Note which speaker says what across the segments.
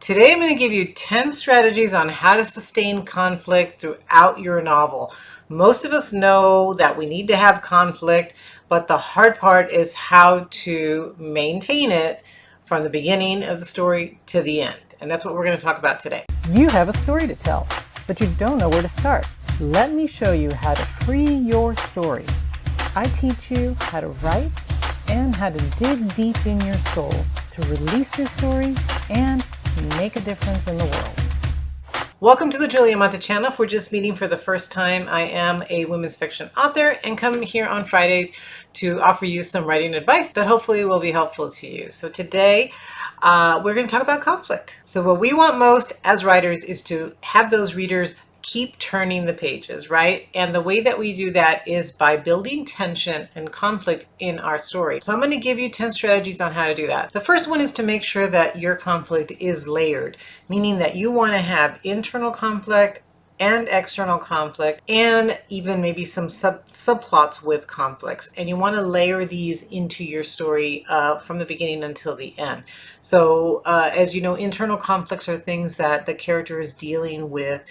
Speaker 1: Today I'm going to give you 10 strategies on how to sustain conflict throughout your novel. Most of us know that we need to have conflict, but the hard part is how to maintain it from the beginning of the story to the end. And that's what we're going to talk about today.
Speaker 2: You have a story to tell, but you don't know where to start. Let me show you how to free your story. I teach you how to write and how to dig deep in your soul to release your story and make a difference in the world.
Speaker 1: Welcome to the Julia Mata channel. If we're just meeting for the first time, I am a women's fiction author and come here on Fridays to offer you some writing advice that hopefully will be helpful to you. So today we're going to talk about conflict. So what we want most as writers is to have those readers keep turning the pages, right? And the way that we do that is by building tension and conflict in our story. So I'm going to give you 10 strategies on how to do that. The first one is to make sure that your conflict is layered, meaning that you want to have internal conflict and external conflict, and even maybe some subplots with conflicts. And you want to layer these into your story from the beginning until the end. So as you know, internal conflicts are things that the character is dealing with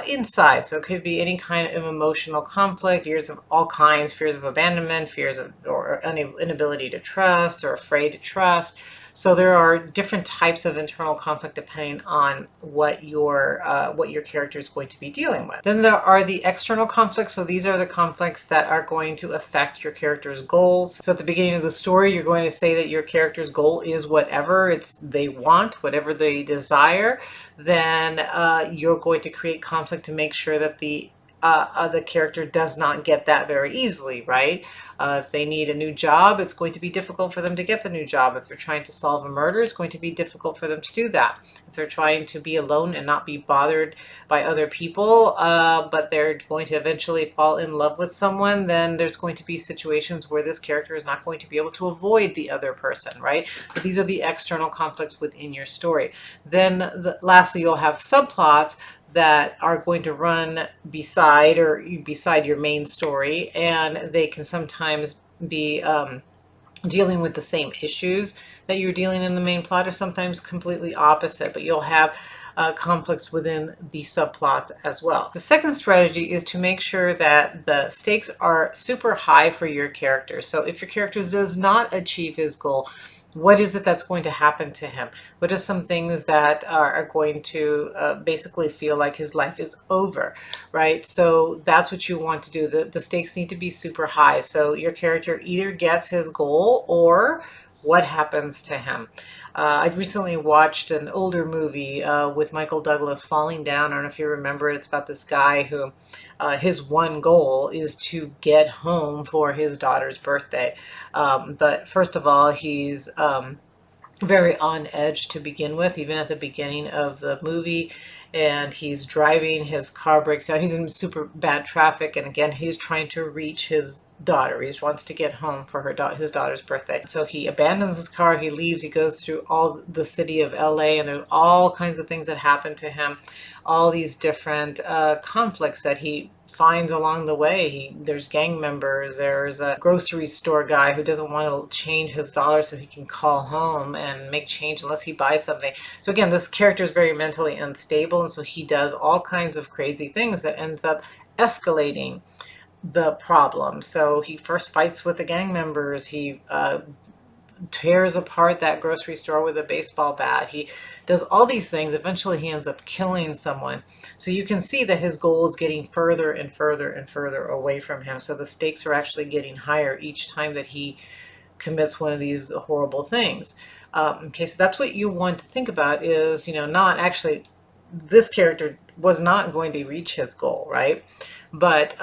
Speaker 1: inside. So it could be any kind of emotional conflict, fears of all kinds, fears of abandonment, fears of or inability to trust, or afraid to trust. So there are different types of internal conflict depending on what your character is going to be dealing with. Then there are the external conflicts. So these are the conflicts that are going to affect your character's goals. So at the beginning of the story, you're going to say that your character's goal is whatever they want, whatever they desire. Then you're going to create conflict to make sure that the character does not get that very easily, right? If they need a new job, it's going to be difficult for them to get the new job. If they're trying to solve a murder, it's going to be difficult for them to do that. If they're trying to be alone and not be bothered by other people, but they're going to eventually fall in love with someone, then there's going to be situations where this character is not going to be able to avoid the other person, right? So these are the external conflicts within your story. Then lastly, you'll have subplots that are going to run beside your main story, and they can sometimes be dealing with the same issues that you're dealing in the main plot, or sometimes completely opposite, but you'll have conflicts within the subplots as well. The second strategy is to make sure that the stakes are super high for your character. So if your character does not achieve his goal, what is it that's going to happen to him? What are some things that are going to basically feel like his life is over, right? So that's what you want to do. The stakes need to be super high. So your character either gets his goal or what happens to him. I recently watched an older movie with Michael Douglas, Falling Down. I don't know if you remember it. It's about this guy who his one goal is to get home for his daughter's birthday. But first of all, he's very on edge to begin with, even at the beginning of the movie. And he's driving, his car breaks down. He's in super bad traffic. And again, he's trying to reach his daughter. He wants to get home for his daughter's birthday. So he abandons his car, he leaves, he goes through all the city of LA, and there's all kinds of things that happen to him, all these different conflicts that he finds along the way. There's gang members, there's a grocery store guy who doesn't want to change his dollar so he can call home and make change unless he buys something. So again, this character is very mentally unstable, and so he does all kinds of crazy things that ends up escalating the problem. So he first fights with the gang members, he tears apart that grocery store with a baseball bat, he does all these things. Eventually he ends up killing someone. So you can see that his goal is getting further and further and further away from him. So the stakes are actually getting higher each time that he commits one of these horrible things. Okay, so that's what you want to think about is, not actually, this character was not going to reach his goal, right? But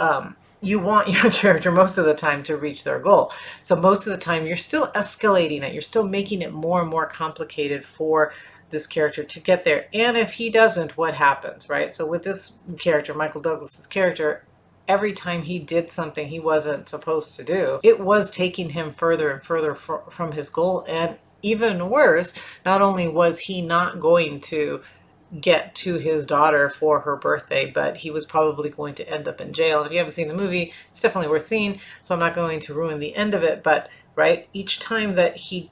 Speaker 1: you want your character most of the time to reach their goal. So most of the time you're still escalating it. You're still making it more and more complicated for this character to get there. And if he doesn't, what happens, right? So with this character, Michael Douglas's character, every time he did something he wasn't supposed to do, it was taking him further and further from his goal. And even worse, not only was he not going to get to his daughter for her birthday, but he was probably going to end up in jail. And if you haven't seen the movie, it's definitely worth seeing, so I'm not going to ruin the end of it. But right, each time that he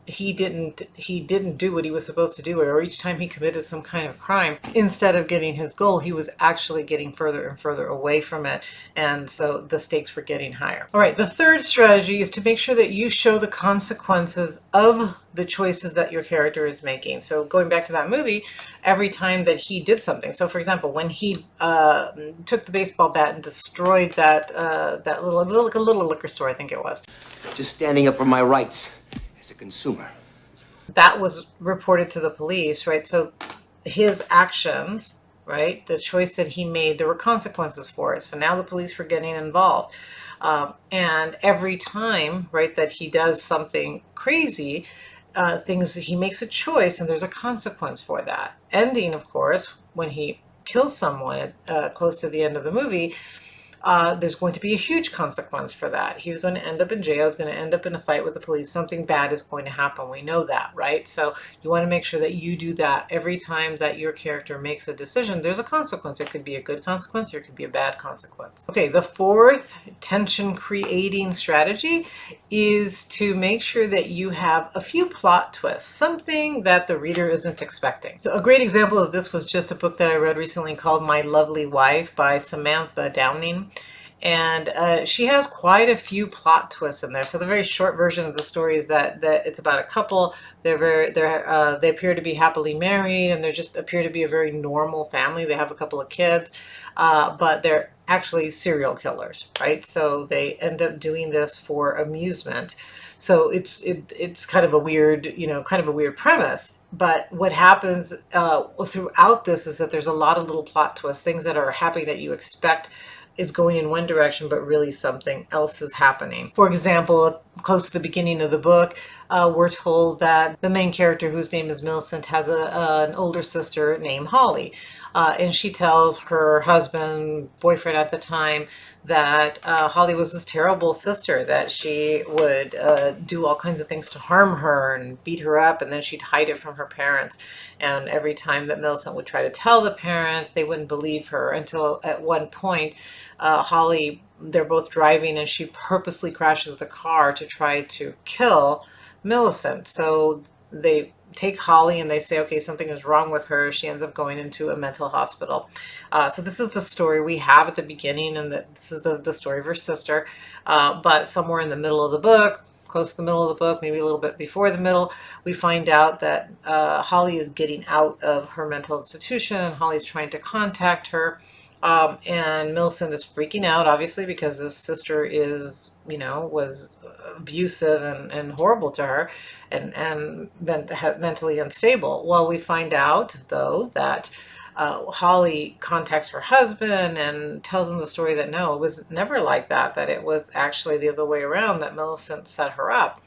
Speaker 1: he didn't do what he was supposed to do, or each time he committed some kind of crime, instead of getting his goal, he was actually getting further and further away from it, and so the stakes were getting higher. All right, the third strategy is to make sure that you show the consequences of the choices that your character is making. So going back to that movie, every time that he did something, so for example, when he took the baseball bat and destroyed that little liquor store, I think it was,
Speaker 3: Just standing up for my rights as a consumer.
Speaker 1: that was reported to the police, right? So his actions, right, the choice that he made, there were consequences for it. So now the police were getting involved. And every time, right, that he does something crazy, things he makes a choice and there's a consequence for that. Ending, of course, when he kills someone close to the end of the movie, there's going to be a huge consequence for that. He's going to end up in jail. He's going to end up in a fight with the police. Something bad is going to happen. We know that, right? So you want to make sure that you do that every time that your character makes a decision. There's a consequence. It could be a good consequence or it could be a bad consequence. Okay, the fourth tension creating strategy is to make sure that you have a few plot twists, something that the reader isn't expecting. So a great example of this was just a book that I read recently called My Lovely Wife by Samantha Downing. And she has quite a few plot twists in there. So the very short version of the story is that it's about a couple. They appear to be happily married, and they just appear to be a very normal family. They have a couple of kids, but they're actually serial killers, right? So they end up doing this for amusement. So it's kind of a weird, kind of a weird premise. But what happens throughout this is that there's a lot of little plot twists, things that are happening that you expect is going in one direction, but really something else is happening. For example, close to the beginning of the book, we're told that the main character, whose name is Millicent, has an older sister named Holly. And she tells her husband, boyfriend at the time, that Holly was this terrible sister, that she would do all kinds of things to harm her and beat her up, and then she'd hide it from her parents. And every time that Millicent would try to tell the parents, they wouldn't believe her, until at one point, Holly, they're both driving, and she purposely crashes the car to try to kill Millicent. So they take Holly and they say, okay, something is wrong with her. She ends up going into a mental hospital. So this is the story we have at the beginning, and this is the story of her sister. But somewhere in the middle of the book, close to the middle of the book, maybe a little bit before the middle, we find out that Holly is getting out of her mental institution, and Holly's trying to contact her. And Millicent is freaking out, obviously, because his sister was abusive and horrible to her, and mentally unstable. Well, we find out, though, that Holly contacts her husband and tells him the story that no, it was never like that, that it was actually the other way around, that Millicent set her up.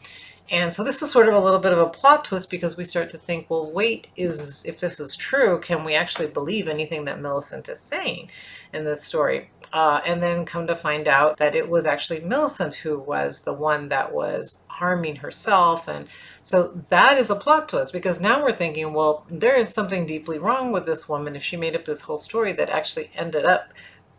Speaker 1: And so this is sort of a little bit of a plot twist, because we start to think, well, wait, if this is true, can we actually believe anything that Millicent is saying in this story? And then come to find out that it was actually Millicent who was the one that was harming herself. And so that is a plot twist, because now we're thinking, well, there is something deeply wrong with this woman if she made up this whole story that actually ended up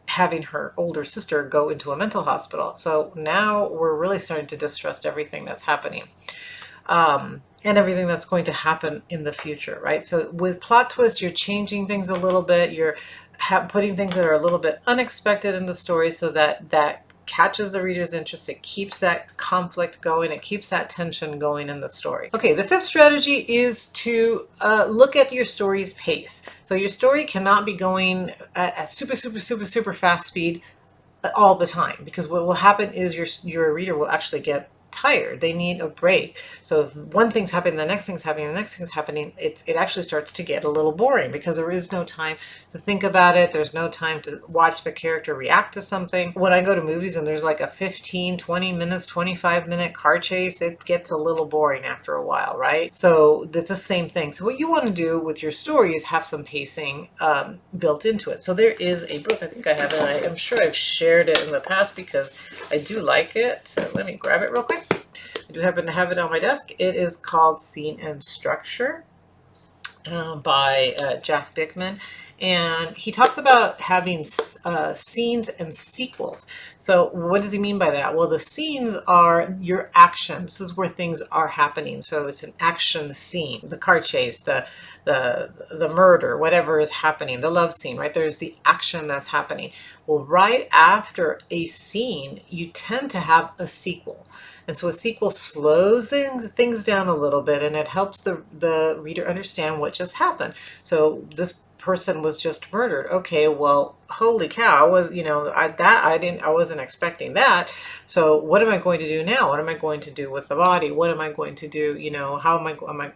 Speaker 1: having her older sister go into a mental hospital. So now we're really starting to distrust everything that's happening, and everything that's going to happen in the future, right? So with plot twists, you're changing things a little bit. You're putting things that are a little bit unexpected in the story, so that catches the reader's interest. It keeps that conflict going. It keeps that tension going in the story. Okay, the fifth strategy is to look at your story's pace. So your story cannot be going at super fast speed all the time, because what will happen is your reader will actually get tired. They need a break. So if one thing's happening, the next thing's happening, the next thing's happening, it actually starts to get a little boring, because there is no time to think about it. There's no time to watch the character react to something. When I go to movies and there's like a 15, 20 minutes, 25-minute car chase, it gets a little boring after a while, right? So that's the same thing. So what you want to do with your story is have some pacing built into it. So there is a book, I think I have it, and I'm sure I've shared it in the past because I do like it. So let me grab it real quick. I do happen to have it on my desk. It is called Scene and Structure by Jack Bickman. And he talks about having scenes and sequels. So what does he mean by that? Well, the scenes are your actions. This is where things are happening. So it's an action scene, the car chase, the murder, whatever is happening, the love scene, right? There's the action that's happening. Well, right after a scene, you tend to have a sequel. And so a sequel slows things down a little bit, and it helps the reader understand what just happened. So this person was just murdered. Okay, well, holy cow, was I wasn't expecting that. So what am I going to do now? What am I going to do with the body? What am I going to do? How am I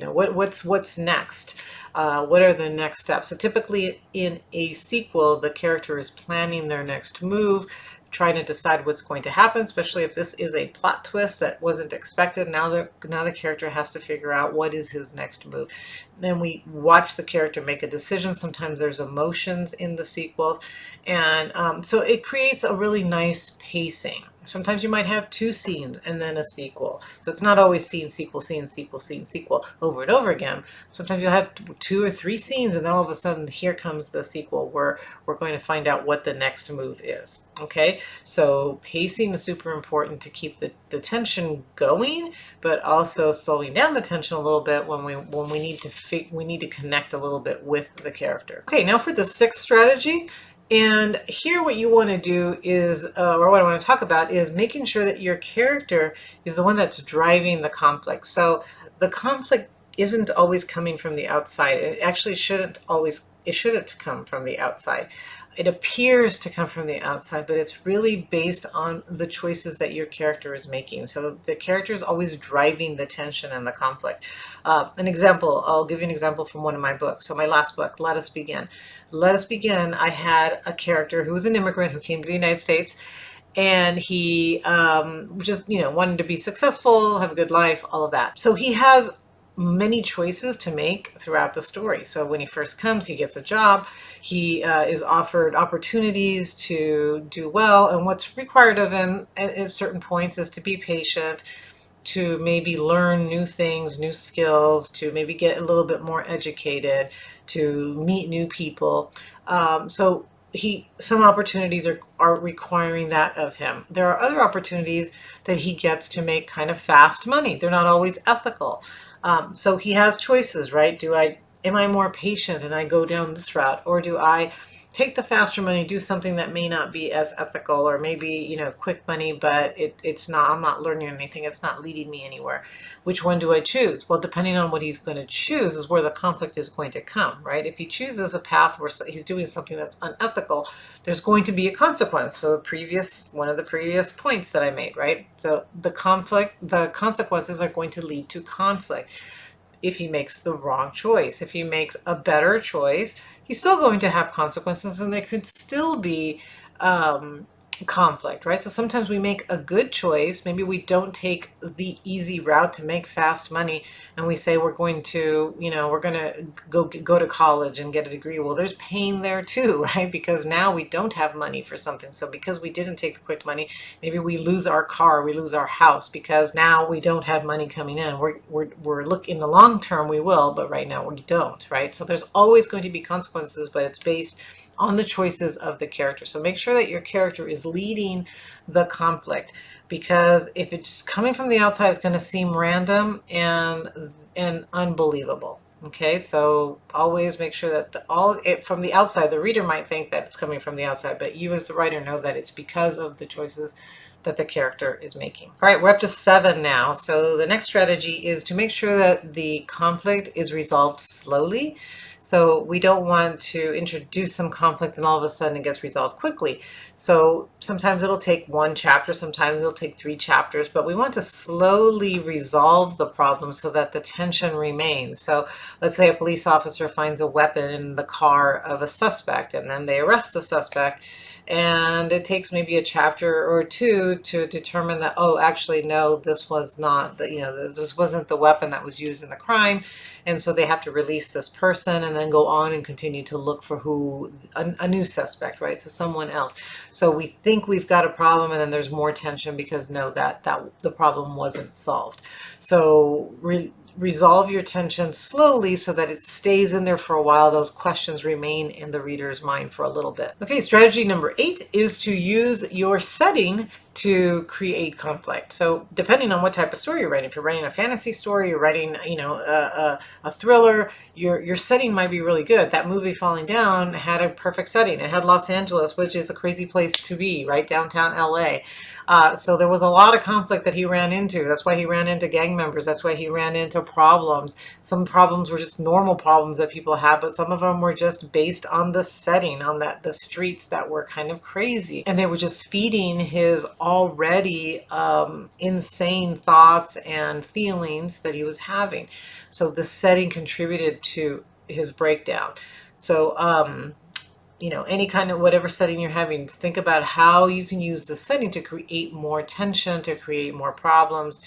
Speaker 1: what's next? What are the next steps? So typically in a sequel, the character is planning their next move, trying to decide what's going to happen, especially if this is a plot twist that wasn't expected. Now the character has to figure out what is his next move. Then we watch the character make a decision. Sometimes there's emotions in the sequels. And so it creates a really nice pacing. Sometimes you might have two scenes and then a sequel. So it's not always scene, sequel, scene, sequel, scene, sequel over and over again. Sometimes you'll have two or three scenes and then all of a sudden here comes the sequel where we're going to find out what the next move is. Okay, so pacing is super important to keep the tension going, but also slowing down the tension a little bit when we need to connect a little bit with the character. Okay, now for the sixth strategy. And here what you want to do is, or what I want to talk about is making sure that your character is the one that's driving the conflict. So the conflict isn't always coming from the outside. It actually shouldn't come from the outside. It appears to come from the outside, but it's really based on the choices that your character is making. So the character is always driving the tension and the conflict. I'll give you an example from one of my books. So my last book, Let Us Begin. Let Us Begin, I had a character who was an immigrant who came to the United States, and he just wanted to be successful, have a good life, all of that. So he has many choices to make throughout the story. So when he first comes, he gets a job, he is offered opportunities to do well, and what's required of him at certain points is to be patient, to maybe learn new things, new skills, to maybe get a little bit more educated, to meet new people. So some opportunities are requiring that of him. There are other opportunities that he gets to make kind of fast money. They're not always ethical. So he has choices, right? Am I more patient and I go down this route, or do I take the faster money, do something that may not be as ethical, or maybe, quick money, but I'm not learning anything. It's not leading me anywhere. Which one do I choose? Well, depending on what he's going to choose is where the conflict is going to come, right? If he chooses a path where he's doing something that's unethical, there's going to be a consequence for one of the previous points that I made, right? So the consequences are going to lead to conflict. If he makes the wrong choice, if he makes a better choice, he's still going to have consequences, and there could still be conflict, right? So sometimes we make a good choice. Maybe we don't take the easy route to make fast money, and we say we're going to go to college and get a degree. Well, there's pain there too, right? Because now we don't have money for something. So because we didn't take the quick money, maybe we lose our car, we lose our house, because now we don't have money coming in. We're looking in the long term we will, but right now we don't, right? So there's always going to be consequences, but it's based on the choices of the character. So make sure that your character is leading the conflict, because if it's coming from the outside, it's going to seem random and unbelievable. Okay, so always make sure that from the outside, the reader might think that it's coming from the outside, but you as the writer know that it's because of the choices that the character is making. All right, we're up to 7 now. So the next strategy is to make sure that the conflict is resolved slowly. So we don't want to introduce some conflict and all of a sudden it gets resolved quickly. So sometimes it'll take 1 chapter, sometimes it'll take 3 chapters, but we want to slowly resolve the problem so that the tension remains. So let's say a police officer finds a weapon in the car of a suspect, and then they arrest the suspect. And it takes maybe a chapter or 2 to determine that, oh, actually, no, this was not this wasn't the weapon that was used in the crime. And so they have to release this person and then go on and continue to look for a new suspect, right? So someone else. So we think we've got a problem, and then there's more tension because no, that the problem wasn't solved. So resolve your tension slowly so that it stays in there for a while. Those questions remain in the reader's mind for a little bit. Okay, strategy number 8 is to use your setting to create conflict. So depending on what type of story you're writing, if you're writing a fantasy story, you're writing, a thriller, your setting might be really good. That movie Falling Down had a perfect setting. It had Los Angeles, which is a crazy place to be, right? Downtown LA. So there was a lot of conflict that he ran into. That's why he ran into gang members. That's why he ran into problems. Some problems were just normal problems that people had, but some of them were just based on the setting, on the streets that were kind of crazy. And they were just feeding his already insane thoughts and feelings that he was having. So the setting contributed to his breakdown. So, any kind of whatever setting you're having, think about how you can use the setting to create more tension, to create more problems,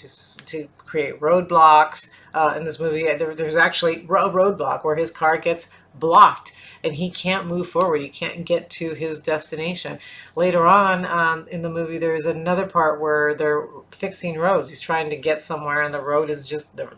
Speaker 1: to create roadblocks. In this movie, there's actually a roadblock where his car gets blocked and he can't move forward. He can't get to his destination. Later on in the movie, there's another part where they're fixing roads. He's trying to get somewhere and the road is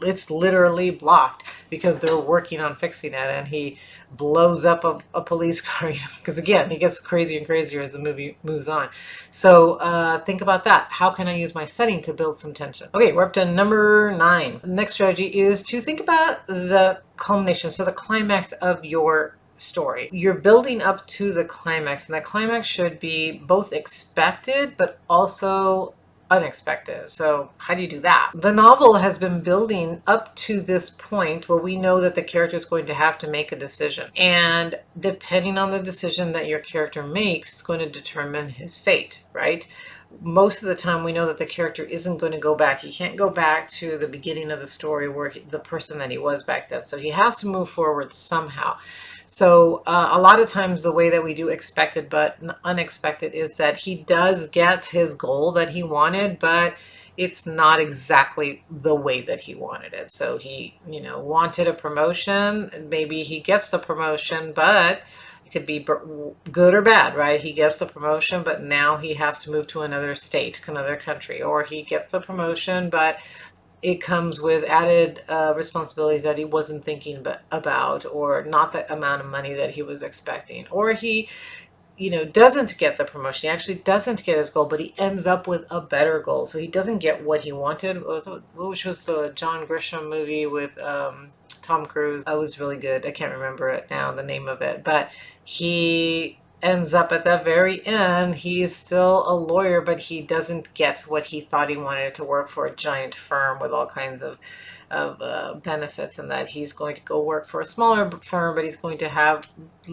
Speaker 1: it's literally blocked because they're working on fixing it, and he blows up a police car, because again, he gets crazier and crazier as the movie moves on. So think about that. How can I use my setting to build some tension? Okay, we're up to number 9. The next strategy is to think about the culmination, so the climax of your story. You're building up to the climax, and that climax should be both expected but also unexpected. So how do you do that? The novel has been building up to this point where we know that the character is going to have to make a decision, and depending on the decision that your character makes, it's going to determine his fate, right? Most of the time we know that the character isn't going to go back. He can't go back to the beginning of the story where the person that he was back then. So he has to move forward somehow. So a lot of times the way that we do expected but unexpected is that he does get his goal that he wanted, but it's not exactly the way that he wanted it. So he, wanted a promotion. Maybe he gets the promotion, but it could be good or bad, right? He gets the promotion, but now he has to move to another state, another country. Or he gets the promotion, but it comes with added responsibilities that he wasn't thinking about, or not the amount of money that he was expecting. Or he, doesn't get the promotion. He actually doesn't get his goal, but he ends up with a better goal. So he doesn't get what he wanted, which was the John Grisham movie with Tom Cruise. That was really good. I can't remember it now, the name of it. But he ends up at the very end, he's still a lawyer, but he doesn't get what he thought he wanted, to work for a giant firm with all kinds of benefits, and that he's going to go work for a smaller firm, but he's going to have the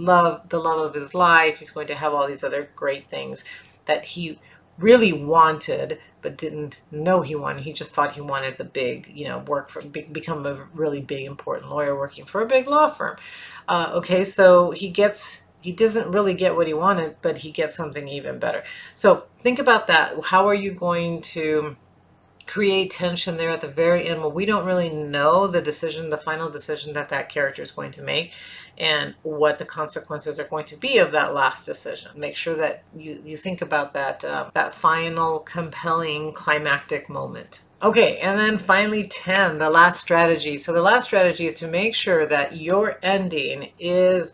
Speaker 1: love of his life. He's going to have all these other great things that he really wanted but didn't know he wanted. He just thought he wanted the big, work for, become a really big important lawyer working for a big law firm. Okay, so he doesn't really get what he wanted, but he gets something even better. So think about that. How are you going to create tension there at the very end? Well, we don't really know the final decision that character is going to make, and what the consequences are going to be of that last decision. Make sure that you think about that final compelling climactic moment. Okay, and then finally 10, the last strategy. So the last strategy is to make sure that your ending is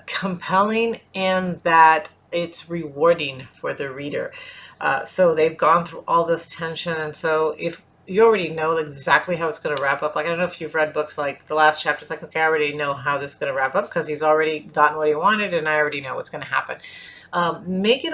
Speaker 1: compelling and that it's rewarding for the reader. So they've gone through all this tension, and so if you already know exactly how it's going to wrap up, like I don't know if you've read books like the last chapter, it's like, okay, I already know how this is going to wrap up because he's already gotten what he wanted and I already know what's going to happen. Make it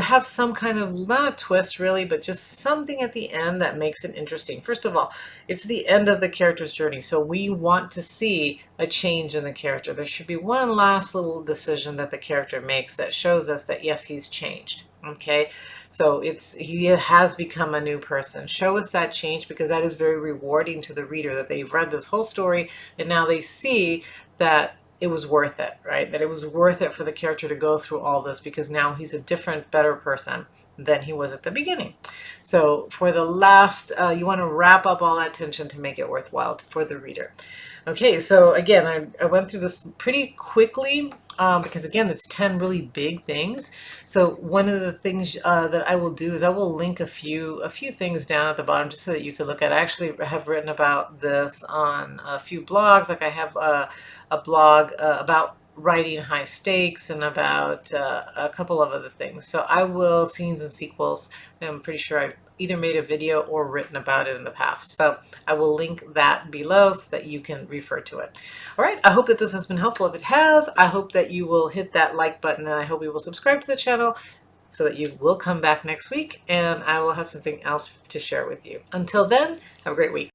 Speaker 1: have some kind of, not a twist really, but just something at the end that makes it interesting. First of all, it's the end of the character's journey, so we want to see a change in the character. There should be one last little decision that the character makes that shows us that yes, he's changed. Okay, so he has become a new person. Show us that change, because that is very rewarding to the reader, that they've read this whole story and now they see that it was worth it, right? That it was worth it for the character to go through all this, because now he's a different, better person than he was at the beginning. So for the last, you want to wrap up all that tension to make it worthwhile for the reader. Okay, so again, I went through this pretty quickly. because again, it's 10 really big things. So one of the things that I will do is I will link a few things down at the bottom just so that you can look at. I actually have written about this on a few blogs. Like I have a blog about writing high stakes and about a couple of other things. So I will, scenes and sequels, I'm pretty sure I've either made a video or written about it in the past. So I will link that below so that you can refer to it. All right, I hope that this has been helpful. If it has, I hope that you will hit that like button, and I hope you will subscribe to the channel so that you will come back next week and I will have something else to share with you. Until then, have a great week.